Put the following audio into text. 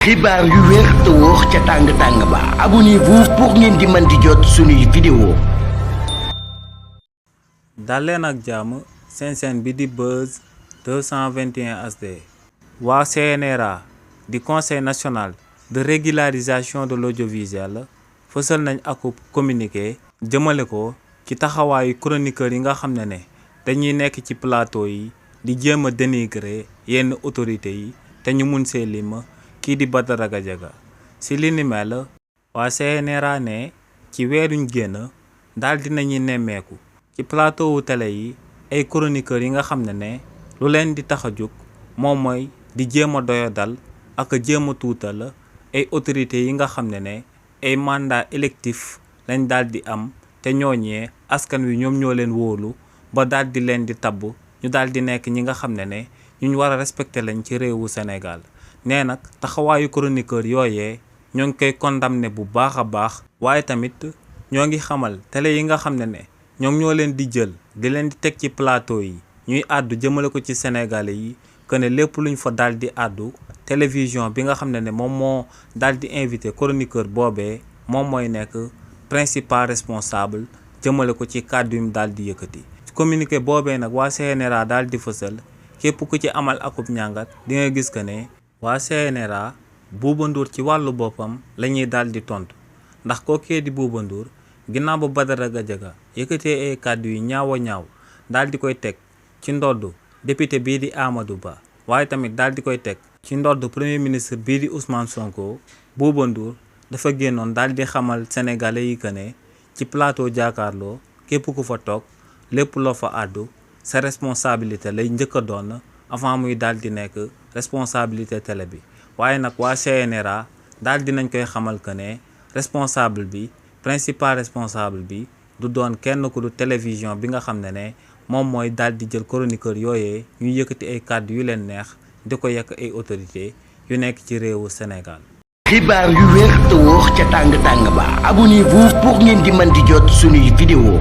xibaar yu wér te wóor ca tàng ba abonnez-vous pour ngeen di mën di jot suñuy vidéo. dal leen ak jàmm seen chaîne bi di Buzz 221 HD. waa CNRA di conseil national de régularisation de l'audiovisuel fësal nañ akub communiqué jëmale ko ci taxawaayu chroniqueurs yi nga xam ne dañuy nekk ci plateau yi di jéem a dénigrer yenn autorités yi te ñu mun see lim kii di Badara Gadiaga. si li ni mel waa CNRA ne ci weeruñ génn daal dinañuy nemmeeku ci plateau wu télé yi ay chroniqueurs yi nga xam ne lu leen di tax a jóg moom mooy di jéem a doyadal ak jéem a tuutal ay autorités yi nga xam ne ay mandat électif lañ daal di am te ñooñee askan wi ñoom ñoo leen wóolu ba daal di leen di tabb ñu daal di nekk ñi nga xam ne ñu war a respecté lañ ci réewu Sénégal. nee nag taxawaayu chroniqueur yooyee ñoo ngi koy condamné bu baax a baax waaye tamit ñoo ngi xamal télé yi nga xam ne ñoom ñoo leen di jël di leen di teg ci plateau yi ñuy àddu jëmale ko ci Sénégalais yi que ne lépp luñ fa daal di àddu télévision bi nga xam ne moom moo daal di invité chroniqueur boobee moom mooy nekk principal responsable jëmale ko ci kàddu yum daal di yëkkati. communiqué boobee nag waa CNRA daal di fësal képp ku ci amal akub ñàngat di nga gis que ne waa CNRA Bouba Ndour ci wàllu boppam la ñuy daal di tontu ndax kookee di Bouba Ndour ginnaaw ba Badara Gadiaga yëkkatee ay kàddu yu ñaaw a ñaaw daal di koy teg ci ndodd député bii di Amadou Ba waaye tamit daal di koy teg ci ndodd premier ministre bii di Ousmane Sonko. Bouba Ndour dafa génnoon daal di xamal sénégalais yi que ne ci plateau jàkkaarloo képp ku fa toog lépp loo fa àddu sa responsabilité lay njëkk a doon avant muy daal di nekk responsabilité télé bi. waaye nag waa CNRA daal dinañ koy xamal que ne responsable bi principal responsable bi du doon kenn ku du télévision bi nga xam ne moom mooy daal di jël chroniqueur yooyee ñuy yëkkati ay kàddu yu leen neex di ko yekk ay autorité yu nekk ci réewu Sénégal. xibaar yu wér te wóor ca tàng ba abonnez-vous pour ngeen di mën di jot suñuy vidéo.